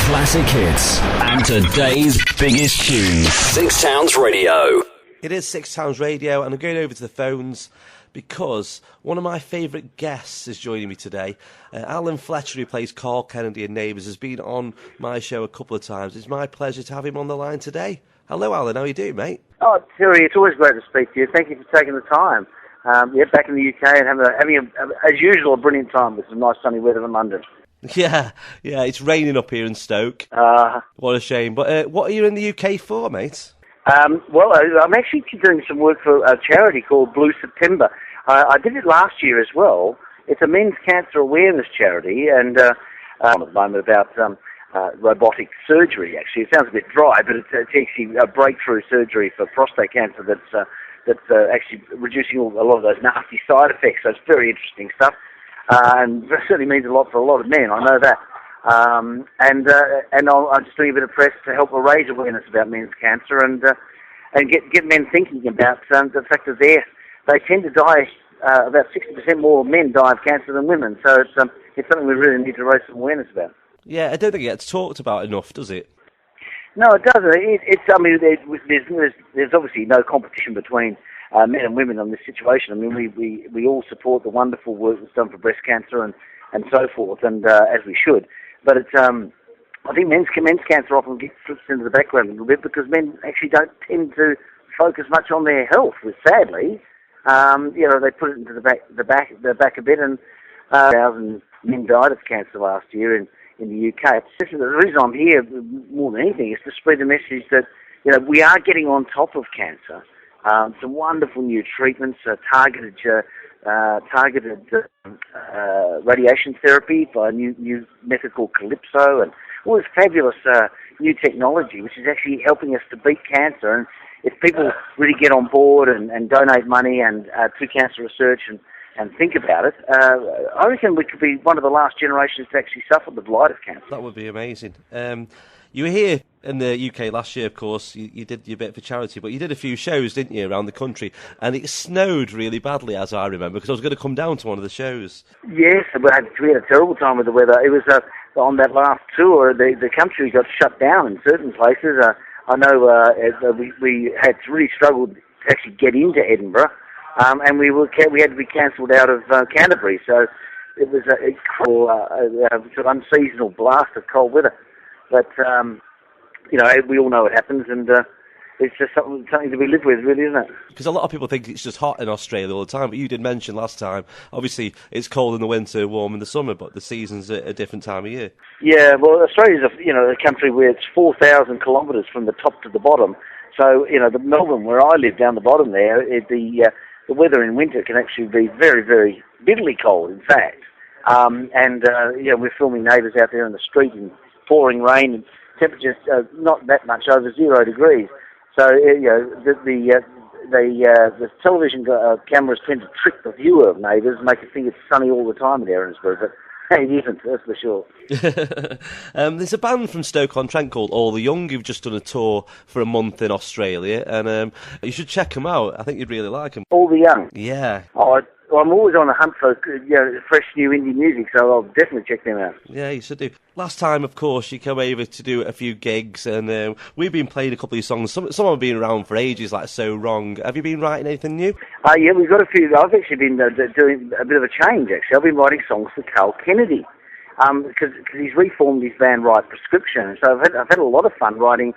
classic hits and today's biggest tunes. Six Sounds Radio. It is Six Sounds Radio, and I'm going over to the phones because one of my favourite guests is joining me today. Alan Fletcher, who plays Karl Kennedy in Neighbours, has been on my show a couple of times. It's my pleasure to have him on the line today. Hello, Alan. How are you doing, mate? Oh, Terry, it's always great to speak to you. Thank you for taking the time. Back in the UK and having as usual, a brilliant time with some nice sunny weather in London. Yeah, it's raining up here in Stoke. What a shame. But what are you in the UK for, mate? I'm actually doing some work for a charity called Blue September. I did it last year as well. It's a men's cancer awareness charity, and at the moment about robotic surgery. Actually, it sounds a bit dry, but it's actually a breakthrough surgery for prostate cancer that's actually reducing a lot of those nasty side effects. So it's very interesting stuff, and it certainly means a lot for a lot of men. I know that. I'm just doing a bit of press to help raise awareness about men's cancer and get men thinking about the fact that they tend to die. About 60% more men die of cancer than women. So it's something we really need to raise some awareness about. Yeah, I don't think it gets talked about enough, does it? No, it doesn't. There's obviously no competition between men and women on this situation. I mean, we all support the wonderful work that's done for breast cancer and so forth, and as we should. But it's I think men's cancer often gets slipped into the background a little bit because men actually don't tend to focus much on their health. Sadly, they put it into the back a bit, and 1,000 men died of cancer last year in the UK. The reason I'm here more than anything is to spread the message that we are getting on top of cancer. Some wonderful new treatments, targeted radiation therapy by a new method called Calypso, and all this fabulous new technology which is actually helping us to beat cancer. And if people really get on board and donate money and to cancer research and think about it, I reckon we could be one of the last generations to actually suffer the blight of cancer. That would be amazing. You were here in the UK last year, of course. You did your bit for charity, but you did a few shows, didn't you, around the country? And it snowed really badly, as I remember, because I was going to come down to one of the shows. Yes, we had a terrible time with the weather. It was on that last tour, the country got shut down in certain places. I know we had really struggled to actually get into Edinburgh, and we had to be cancelled out of Canterbury. So it was a unseasonal blast of cold weather. But we all know it happens, and it's just something to be lived with, really, isn't it? Because a lot of people think it's just hot in Australia all the time, but you did mention last time, obviously it's cold in the winter, warm in the summer, but the season's a different time of year. Yeah, well, Australia's a country where it's 4,000 kilometres from the top to the bottom. So, the Melbourne, where I live down the bottom there, the weather in winter can actually be very, very bitterly cold, in fact. We're filming Neighbours out there in the street in pouring rain and temperatures not that much over 0 degrees. So the television cameras tend to trick the viewer of Neighbours and make it think it's sunny all the time in Erinsborough, but it isn't, that's for sure. There's a band from Stoke-on-Trent called All the Young who've just done a tour for a month in Australia, and you should check them out. I think you'd really like them. All the Young? Yeah. Oh, I'm always on the hunt for fresh new indie music, so I'll definitely check them out. Yeah, you should do. Last time, of course, you came over to do a few gigs, and we've been playing a couple of songs. Some have been around for ages, like So Wrong. Have you been writing anything new? Yeah, we've got a few. I've actually been doing a bit of a change, actually. I've been writing songs for Karl Kennedy, because he's reformed his band Right Prescription. So I've had a lot of fun writing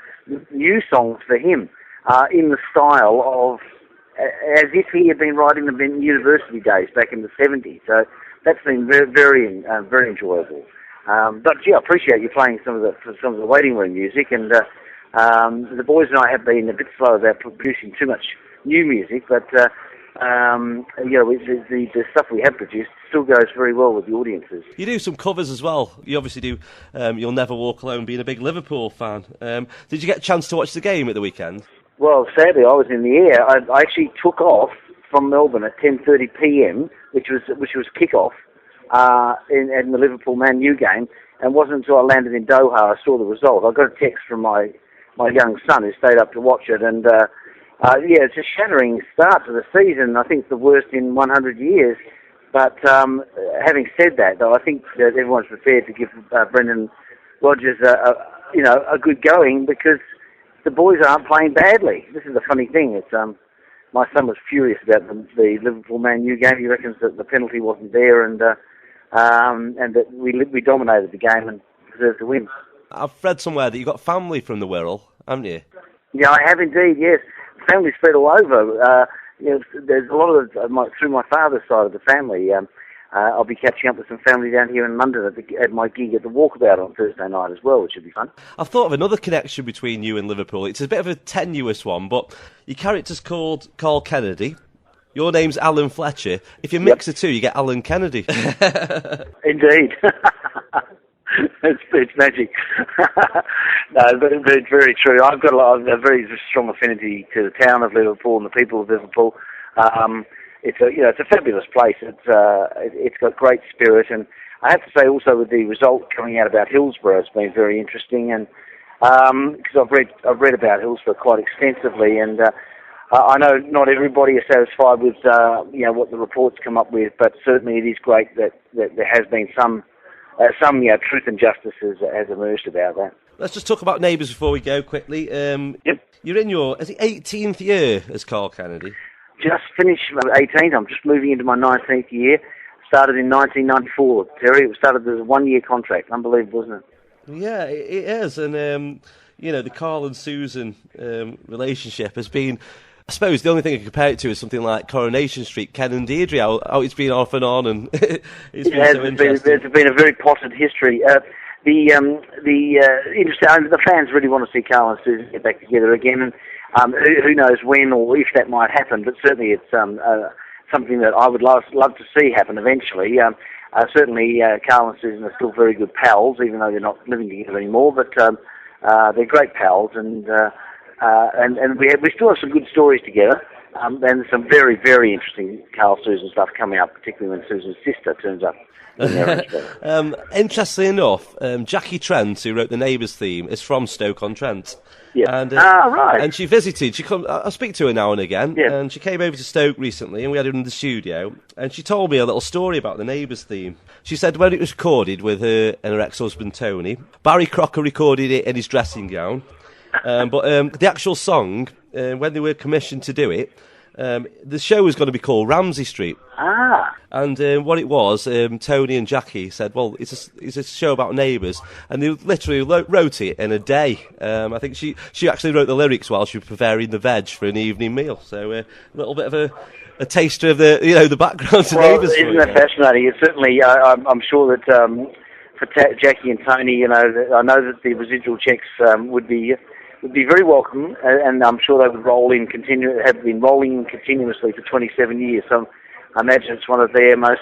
new songs for him in the style of as if he had been writing them in university days back in the 70s. So that's been very, very enjoyable. But I appreciate you playing some of the waiting room music, and the boys and I have been a bit slow about producing too much new music, but the stuff we have produced still goes very well with the audiences. You do some covers as well. You obviously do You'll Never Walk Alone, being a big Liverpool fan. Did you get a chance to watch the game at the weekend? Well, sadly, I was in the air. I actually took off from Melbourne at 10:30 p.m., which was kick-off in the Liverpool Man U game, and wasn't until I landed in Doha I saw the result. I got a text from my young son who stayed up to watch it, and it's a shattering start to the season. I think it's the worst in 100 years. But having said that, though, I think that everyone's prepared to give Brendan Roger's a good going because the boys aren't playing badly. This is the funny thing. It's my son was furious about the Liverpool Man U game. He reckons that the penalty wasn't there and that we dominated the game and deserved to win. I've read somewhere that you've got family from the Wirral, haven't you? Yeah, I have indeed. Yes, family spread all over. There's a lot of through my father's side of the family. I'll be catching up with some family down here in London at my gig at the Walkabout on Thursday night as well, which should be fun. I've thought of another connection between you and Liverpool. It's a bit of a tenuous one, but your character's called Karl Kennedy. Your name's Alan Fletcher. If you mix the two, you get Alan Kennedy. Indeed. It's magic. No, but it's very true. I've got a very strong affinity to the town of Liverpool and the people of Liverpool. It's a fabulous place. It's got great spirit, and I have to say also with the result coming out about Hillsborough, it's been very interesting, and because I've read about Hillsborough quite extensively, and I know not everybody is satisfied with what the reports come up with, but certainly it is great that there has been some truth and justice has emerged about that. Let's just talk about Neighbours before we go quickly. Yep. You're in your 18th year as Karl Kennedy. Just finished my 18th. I'm just moving into my 19th year. Started in 1994, Terry. It started as a one-year contract. Unbelievable, isn't it? Yeah, it is. And, the Karl and Susan relationship has been, I suppose, the only thing I can compare it to is something like Coronation Street, Ken and Deirdre, how it's been off and on, and it's been so interesting. It's been a very potted history. The fans really want to see Karl and Susan get back together again, and who knows when or if that might happen, but certainly it's something that I would love to see happen eventually. Certainly Karl and Susan are still very good pals, even though they're not living together anymore, but they're great pals, and we still have some good stories together, and some very, very interesting Karl-Susan stuff coming up, particularly when Susan's sister turns up. Interestingly enough, Jackie Trent, who wrote the Neighbours theme, is from Stoke-on-Trent. Yeah. And, right. And she visited. I speak to her now and again. Yeah. And she came over to Stoke recently, and we had her in the studio. And she told me a little story about the Neighbours theme. She said when it was recorded with her and her ex-husband Tony, Barry Crocker recorded it in his dressing gown. But the actual song, when they were commissioned to do it, the show was going to be called Ramsay Street. And what it was, Tony and Jackie said, well, it's a show about neighbours, and they literally wrote it in a day. I think she actually wrote the lyrics while she was preparing the veg for an evening meal. So a little bit of a taster of the background to Neighbours. Isn't that fascinating? It's certainly, I'm sure that for Jackie and Tony, I know that the residual checks would be very welcome, and I'm sure they would have been rolling continuously for 27 years. So I imagine it's one of their most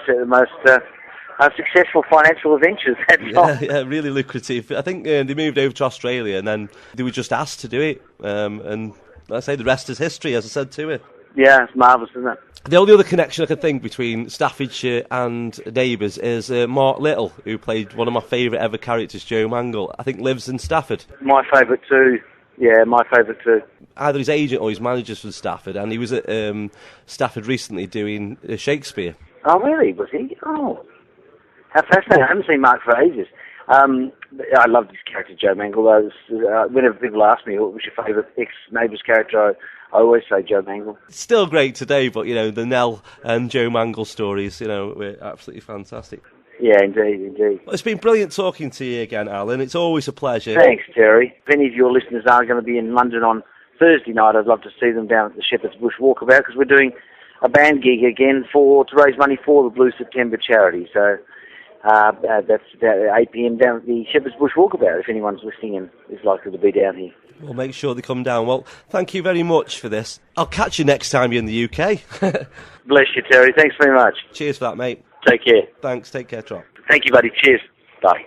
successful financial adventures. Yeah, really lucrative. I think they moved over to Australia, and then they were just asked to do it. And like I say, the rest is history, as I said to it. Yeah, it's marvellous, isn't it? The only other connection I can think between Staffordshire and Neighbours is Mark Little, who played one of my favourite ever characters, Joe Mangle. I think lives in Stafford. My favourite too. Yeah, my favourite too. Either his agent or his manager's from Stafford, and he was at Stafford recently doing Shakespeare. Oh, really? Was he? Oh, how fascinating. I haven't seen Mark for ages. I loved his character, Joe Mangle. Whenever people ask me what was your favourite ex-Neighbours character, I always say Joe Mangle. It's still great today, but, the Nell and Joe Mangle stories, were absolutely fantastic. Yeah, indeed. Well, it's been brilliant talking to you again, Alan. It's always a pleasure. Thanks, Terry. If any of your listeners are going to be in London on Thursday night, I'd love to see them down at the Shepherd's Bush Walkabout, because we're doing a band gig again to raise money for the Blue September charity. So that's about 8 p.m. down at the Shepherd's Bush Walkabout, if anyone's listening and is likely to be down here. We'll make sure they come down. Well, thank you very much for this. I'll catch you next time you're in the UK. Bless you, Terry. Thanks very much. Cheers for that, mate. Take care. Thanks. Take care, Trot. Thank you, buddy. Cheers. Bye.